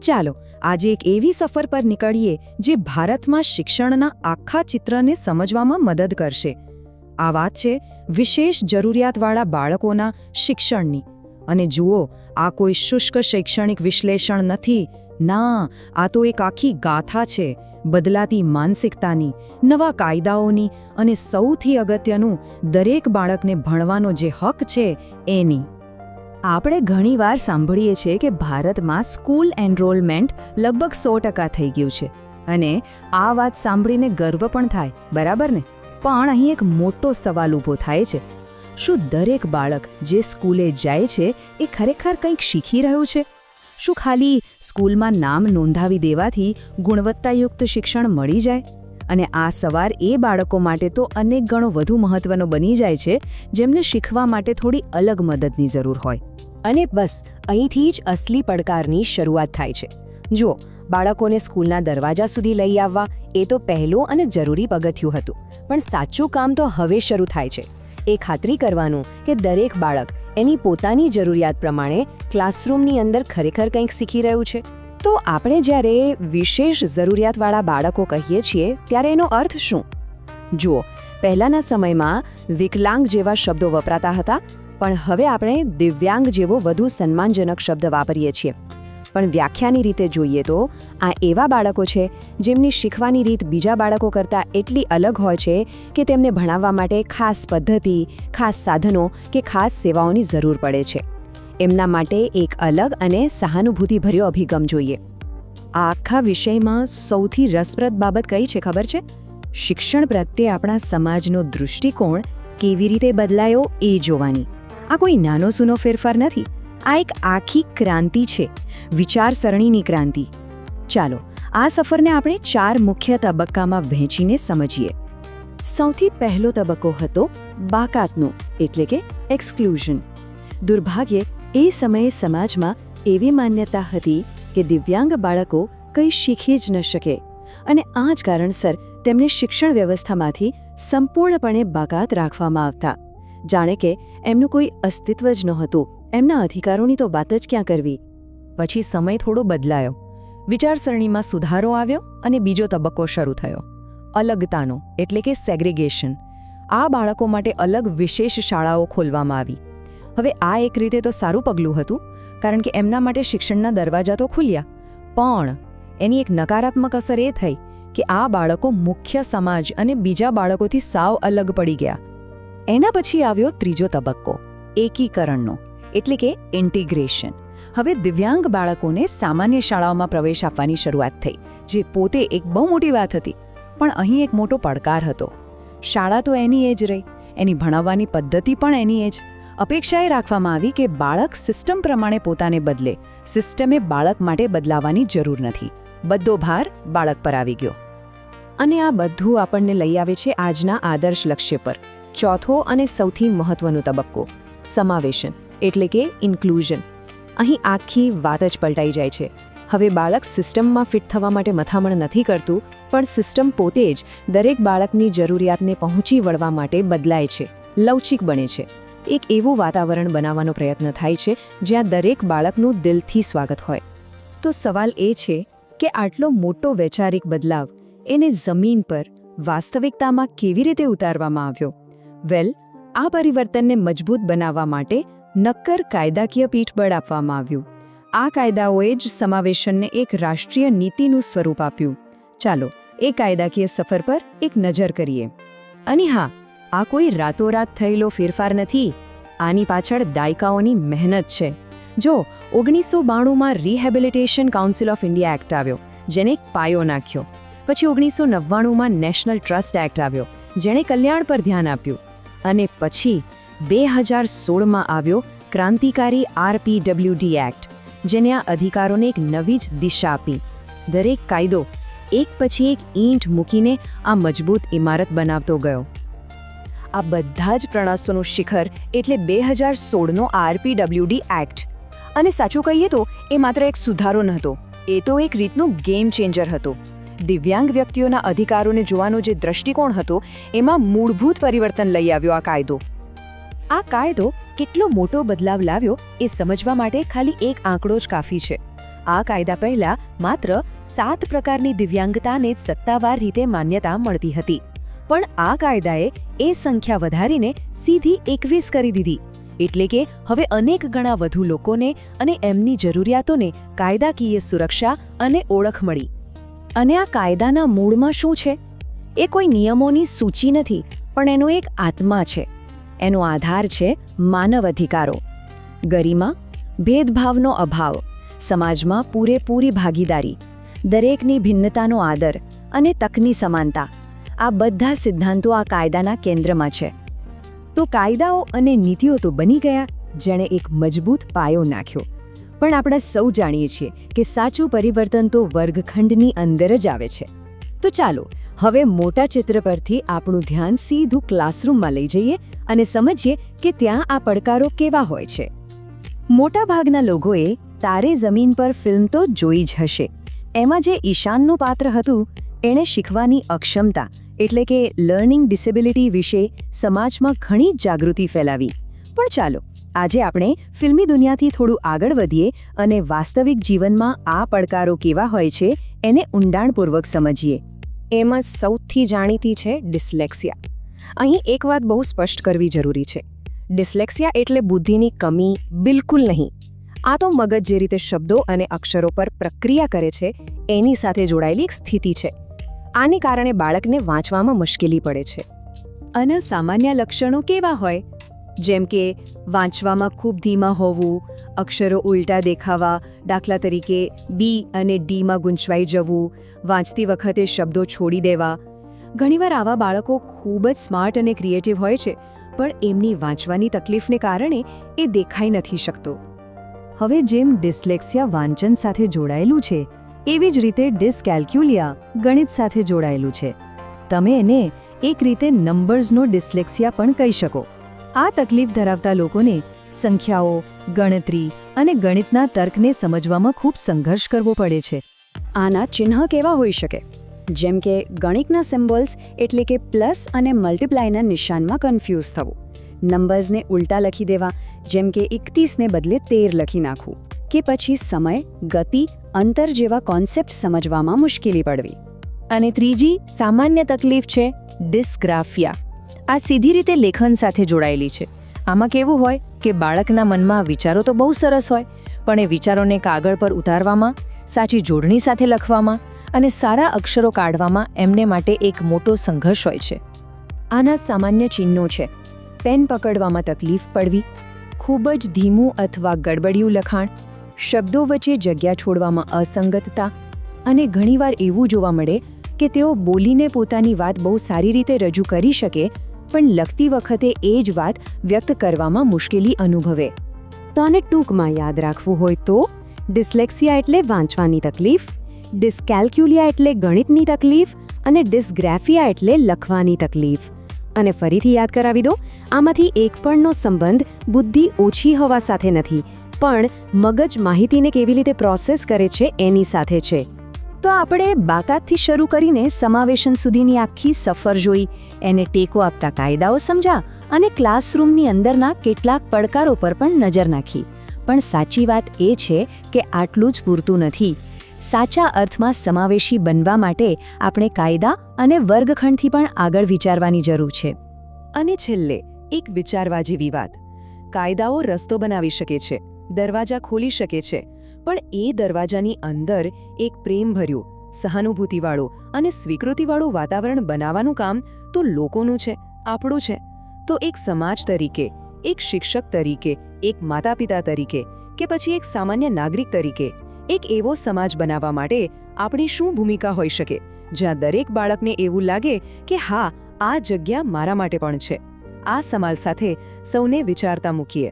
ચાલો આજે એક એવી સફર પર નીકળીએ જે ભારતમાં શિક્ષણના આખા ચિત્રને સમજવામાં મદદ કરશે. આ વાત છે વિશેષ જરૂરિયાતવાળા બાળકોના શિક્ષણની. અને જુઓ, આ કોઈ શુષ્ક શૈક્ષણિક વિશ્લેષણ નથી. ના, આ તો એક આખી ગાથા છે બદલાતી માનસિકતાની, નવા કાયદાઓની અને સૌથી અગત્યનું, દરેક બાળકને ભણવાનો જે હક છે એની. આપણે ઘણીવાર સાંભળીએ છીએ કે ભારતમાં સ્કૂલ એનરોલમેન્ટ લગભગ 100% થઈ ગયું છે. અને આ વાત સાંભળીને ગર્વ પણ થાય, બરાબર ને? પણ અહીં એક મોટો સવાલ ઊભો થાય છે. શું દરેક બાળક જે સ્કૂલે જાય છે એ ખરેખર કંઈક શીખી રહ્યું છે? શું ખાલી સ્કૂલમાં નામ નોંધાવી દેવાથી ગુણવત્તાયુક્ત શિક્ષણ મળી જાય? અને આ સવાલ એ બાળકો માટે તો અનેક ગણો વધુ મહત્વનો બની જાય છે જેમને શીખવા માટે થોડી અલગ મદદની જરૂર હોય. અને બસ અહીંથી જ અસલી પડકારની શરૂઆત થાય છે. જુઓ, બાળકોને સ્કૂલના દરવાજા સુધી લઈ આવવા એ તો પહેલું અને જરૂરી પગથિયું હતું. પણ સાચું કામ તો હવે શરૂ થાય છે. એ ખાતરી કરવાનું કે દરેક બાળક એની પોતાની જરૂરિયાત પ્રમાણે ક્લાસરૂમની અંદર ખરેખર કંઈક શીખી રહ્યું છે. તો આપણે જ્યારે વિશેષ જરૂરિયાતવાળા બાળકો કહીએ છીએ ત્યારે એનો અર્થ શું? જુઓ, પહેલાંના સમયમાં વિકલાંગ જેવા શબ્દો વપરાતા હતા, પણ હવે આપણે દિવ્યાંગ જેવો વધુ સન્માનજનક શબ્દ વાપરીએ છીએ. પણ વ્યાખ્યાની રીતે જોઈએ તો આ એવા બાળકો છે જેમની શીખવાની રીત બીજા બાળકો કરતાં એટલી અલગ હોય છે કે તેમને ભણાવવા માટે ખાસ પદ્ધતિ, ખાસ સાધનો કે ખાસ સેવાઓની જરૂર પડે છે. એમના માટે એક અલગ અને સહાનુભૂતિભર્યો અભિગમ જોઈએ. આ આખા વિષયમાં સૌથી રસપ્રદ બાબત કઈ છે ખબર છે? શિક્ષણ પ્રત્યે આપણા સમાજનો દૃષ્ટિકોણ કેવી રીતે બદલાયો એ જોવાની. આ કોઈ નાનો સૂનો ફેરફાર નથી. આ એક આખી ક્રાંતિ છે, વિચારસરણીની ક્રાંતિ. ચાલો આ સફરને આપણે 4 મુખ્ય તબક્કામાં વહેંચીને સમજીએ. સૌથી પહેલો તબક્કો હતો બાકાતનો, એટલે કે એક્સક્લુઝન. દુર્ભાગ્યે એ સમયે સમાજમાં એવી માન્યતા હતી કે દિવ્યાંગ બાળકો કંઈ શીખી જ ન શકે, અને આ જ કારણસર તેમને શિક્ષણ વ્યવસ્થામાંથી સંપૂર્ણપણે બાકાત રાખવામાં આવતા. જાણે કે એમનું કોઈ અસ્તિત્વ જ નહોતું. એમના અધિકારોની તો વાત જ ક્યાં કરવી. પછી સમય થોડો બદલાયો, વિચારસરણીમાં સુધારો આવ્યો અને બીજો તબક્કો શરૂ થયો, અલગતાનો, એટલે કે સેગ્રીગેશન. આ બાળકો માટે અલગ વિશેષ શાળાઓ ખોલવામાં આવી. હવે આ એક રીતે તો સારું પગલું હતું, કારણ કે એમના માટે શિક્ષણના દરવાજા તો ખુલ્યા. પણ એની એક નકારાત્મક અસર એ થઈ કે આ બાળકો મુખ્ય સમાજ અને બીજા બાળકોથી સાવ અલગ પડી ગયા. એના પછી આવ્યો ત્રીજો તબક્કો, એકીકરણનો, એટલે કે ઇન્ટિગ્રેશન. હવે દિવ્યાંગ બાળકોને સામાન્ય શાળાઓમાં પ્રવેશ આપવાની શરૂઆત થઈ, જે પોતે એક બહુ મોટી વાત હતી. પણ અહીં એક મોટો પડકાર હતો. શાળા તો એની એ જ રહી, એની ભણાવવાની પદ્ધતિ પણ એની એ જ. અપેક્ષા એ રાખવામાં આવી કે બાળક સિસ્ટમ પ્રમાણે પોતાને બદલે. સિસ્ટમે બાળક માટે બદલાવાની જરૂર નથી. બધો ભાર બાળક પર આવી ગયો. અને આ બધું આપણને લઈ આવે છે આજના આદર્શ લક્ષ્ય પર. ચોથો અને સૌથી મહત્વનો તબક્કો, સમાવેશન, એટલે કે ઇન્ક્લુઝન. અહીં આખી વાત જ પલટાઈ જાય છે. હવે બાળક સિસ્ટમમાં ફિટ થવા માટે મથામણ નથી કરતું, પણ સિસ્ટમ પોતે જ દરેક બાળકની જરૂરિયાતને પહોંચી વળવા માટે બદલાય છે, લવચીક બને છે. એક એવું વાતાવરણ બનાવવાનો પ્રયત્ન થાય છે જ્યાં દરેક બાળકનું દિલથી સ્વાગત હોય. તો સવાલ એ છે કે આટલો મોટો વૈચારિક બદલાવ એને જમીન પર, વાસ્તવિકતામાં કેવી રીતે ઉતારવામાં આવ્યો? વેલ, આ પરિવર્તનને મજબૂત બનાવવા માટે નક્કર કાયદાકીય પીઠબળ આપવામાં આવ્યું. આ કાયદાઓએ જ સમાવેશનને એક રાષ્ટ્રીય નીતિનું સ્વરૂપ આપ્યું. ચાલો એ કાયદાકીય સફર પર એક નજર કરીએ. અને હા, આ કોઈ રાતોરાત થયેલો ફેરફાર નથી. આની પાછળ દાયકાઓની મહેનત છે. જો 1992માં rehabilitation council of India act આવ્યો, જેણે એક પાયો નાખ્યો. પછી 1999માં નેશનલ ટ્રસ્ટ એક્ટ આવ્યો, જેણે કલ્યાણ પર ધ્યાન આપ્યું. અને પછી 2016માં આવ્યો ક્રાંતિકારી RPWD એક્ટ, જેને આ અધિકારોને એક નવી જ દિશા આપી. દરેક કાયદો એક પછી એક ઈંટ મૂકીને આ મજબૂત ઇમારત બનાવતો ગયો. આ બધા જ પ્રયાસોનું શિખર એટલે 2016નો RPWD એક્ટ. અને સાચું કહીએ તો એ માત્ર એક સુધારો નહોતો, એ તો એક રીતનું ગેમ ચેન્જર હતો. દિવ્યાંગ વ્યક્તિઓના અધિકારોને જોવાનો જે દૃષ્ટિકોણ હતો એમાં મૂળભૂત પરિવર્તન લઈ આવ્યો આ કાયદો. આ કાયદો કેટલો મોટો બદલાવ લાવ્યો એ સમજવા માટે ખાલી એક આંકડો જ કાફી છે. આ કાયદા પહેલા માત્ર 7 પ્રકારની દિવ્યાંગતાને જ સત્તાવાર રીતે માન્યતા મળતી હતી, પણ આ કાયદાએ એ સંખ્યા વધારીને સીધી 21 કરી દીધી. એટલે કે હવે અનેક ગણા વધુ લોકોને અને એમની જરૂરિયાતોને કાયદાકીય સુરક્ષા અને ઓળખ મળી. અને આ કાયદાના મૂળમાં શું છે? એ કોઈ નિયમોની સૂચિ નથી, પણ એનો એક આત્મા છે. એનો આધાર છે માનવ અધિકારો, ગરિમા, ભેદભાવનો અભાવ, સમાજમાં પૂરેપૂરી ભાગીદારી, દરેકની ભિન્નતાનો આદર અને તકની સમાનતા. આ બધા સિદ્ધાંતો આ કાયદાના કેન્દ્રમાં છે. તો કાયદાઓ અને નીતિઓ તો બની ગયા, જેણે એક મજબૂત પાયો નાખ્યો. પણ આપણે સૌ જાણીએ છીએ કે સાચું પરિવર્તન તો વર્ગખંડની અંદર જ આવે છે. તો ચાલો હવે મોટા ચિત્ર પરથી આપણું ધ્યાન સીધું ક્લાસરૂમમાં લઈ જઈએ અને સમજીએ કે ત્યાં આ પડકારો કેવા હોય છે. મોટાભાગના લોકોએ તારે જમીન પર ફિલ્મ તો જોઈ જ હશે. એમાં જે ઈશાનનું પાત્ર હતું, એણે શીખવાની અક્ષમતા એટલે કે લર્નિંગ ડિસેબિલિટી વિશે સમાજમાં ઘણી જાગૃતિ ફેલાવી. પણ ચાલો આજે આપણે ફિલ્મી દુનિયાથી થોડું આગળ વધીએ અને વાસ્તવિક જીવનમાં આ પડકારો કેવા હોય છે એને ઊંડાણપૂર્વક સમજીએ. એમાં સૌથી જાણીતી છે ડિસ્લેક્સિયા. અહીં એક વાત બહુ સ્પષ્ટ કરવી જરૂરી છે. ડિસ્લેક્સિયા એટલે બુદ્ધિની કમી બિલકુલ નહીં. આ તો મગજ જે રીતે શબ્દો અને અક્ષરો પર પ્રક્રિયા કરે છે એની સાથે જોડાયેલી એક સ્થિતિ છે. આને કારણે બાળકને વાંચવામાં મુશ્કેલી પડે છે. અને સામાન્ય લક્ષણો કેવા હોય? જેમ કે વાંચવામાં ખૂબ ધીમા હોવું, અક્ષરો ઉલટા દેખાવા, દાખલા તરીકે બી અને ડીમાં ગૂંચવાઈ જવું, વાંચતી વખતે શબ્દો છોડી દેવા. ઘણીવાર આવા બાળકો ખૂબ જ સ્માર્ટ અને ક્રિએટિવ હોય છે, પણ એમની વાંચવાની તકલીફને કારણે એ દેખાઈ નથી શકતો. હવે જેમ ડિસ્લેક્સિયા વાંચન સાથે જોડાયેલું છે, એવી જ રીતે ડિસ્કેલ્ક્યુલિયા ગણિત સાથે જોડાયેલું છે. તમે એને એક રીતે નંબર્સનો ડિસ્લેક્સિયા પણ કહી શકો. આ તકલીફ ધરાવતા લોકોને સંખ્યાઓ, ગણતરી અને ગણિતના તર્કને સમજવામાં ખૂબ સંઘર્ષ કરવો પડે છે. આના ચિહ્ન કેવા હોઈ શકે? જેમ કે ગણિતના સિમ્બોલ્સ એટલે કે પ્લસ અને મલ્ટીપ્લાયના નિશાનમાં કન્ફ્યુઝ થવું, નંબર્સને ઉલટા લખી દેવા જેમ કે 21ને બદલે 13 લખી નાખવું, કે પછી સમય, ગતિ, અંતર જેવા કોન્સેપ્ટ સમજવામાં મુશ્કેલી પડવી. અને ત્રીજી સામાન્ય તકલીફ છે ડિસ્ગ્રાફિયા. આ સીધી રીતે લેખન સાથે જોડાયેલી છે. આમાં કેવું હોય કે બાળકના મનમાં વિચારો તો બહુ સરસ હોય, પણ એ વિચારોને કાગળ પર ઉતારવામાં, સાચી જોડણી સાથે લખવામાં અને સારા અક્ષરો કાઢવામાં એમને માટે એક મોટો સંઘર્ષ હોય છે. આના સામાન્ય ચિહ્નો છે: પેન પકડવામાં તકલીફ પડવી, ખૂબ જ ધીમું અથવા ગડબડિયું લખાણ, શબ્દો વચ્ચે જગ્યા છોડવામાં અસંગતતા, અને ઘણીવાર એવું જોવા મળે કે તેઓ બોલીને પોતાની વાત બહુ સારી રીતે રજૂ કરી શકે, પણ લખતી વખતે એ જ વાત વ્યક્ત કરવામાં મુશ્કેલી અનુભવે. તો આને ટૂંકમાં યાદ રાખવું હોય તો ડિસ્લેક્સિયા એટલે વાંચવાની તકલીફ, ડિસ્કેલ્ક્યુલિયા એટલે ગણિતની તકલીફ અને ડિસ્ગ્રાફિયા એટલે લખવાની તકલીફ. અને ફરીથી યાદ કરાવી દો, આમાંથી એક પણનો સંબંધ બુદ્ધિ ઓછી હોવા સાથે નથી, પણ મગજ માહિતીને કેવી રીતે પ્રોસેસ કરે છે એની સાથે છે. તો આપણે બાકાતથી શરૂ કરીને સમાવેશન સુધીની આખી સફર જોઈ, એને ટેકો આપતા કાયદાઓ સમજ્યા અને ક્લાસરૂમની અંદરના કેટલાક પડકારો પર પણ નજર નાખી. પણ સાચી વાત એ છે કે આટલું જ પૂરતું નથી. સાચા અર્થમાં સમાવેશી બનવા માટે આપણે કાયદા અને વર્ગખંડથી પણ આગળ વિચારવાની જરૂર છે. અને છેલ્લે એક વિચારવા જેવી વાત: કાયદાઓ રસ્તો બનાવી શકે છે, દરવાજા ખોલી શકે છે, પણ એ દરવાજાની અંદર એક પ્રેમભર્યું, સહાનુભૂતિવાળું અને સ્વીકૃતિવાળું વાતાવરણ બનાવવાનું કામ તો લોકોનું છે, આપણું છે. તો એક સમાજ તરીકે, એક શિક્ષક તરીકે, એક માતાપિતા તરીકે કે પછી એક સામાન્ય નાગરિક તરીકે એક એવો સમાજ બનાવવા માટે આપણી શું ભૂમિકા હોઈ શકે, જ્યાં દરેક બાળકને એવું લાગે કે હા, આ જગ્યા મારા માટે પણ છે. આ સવાલ સાથે સૌને વિચારતા મૂકીએ.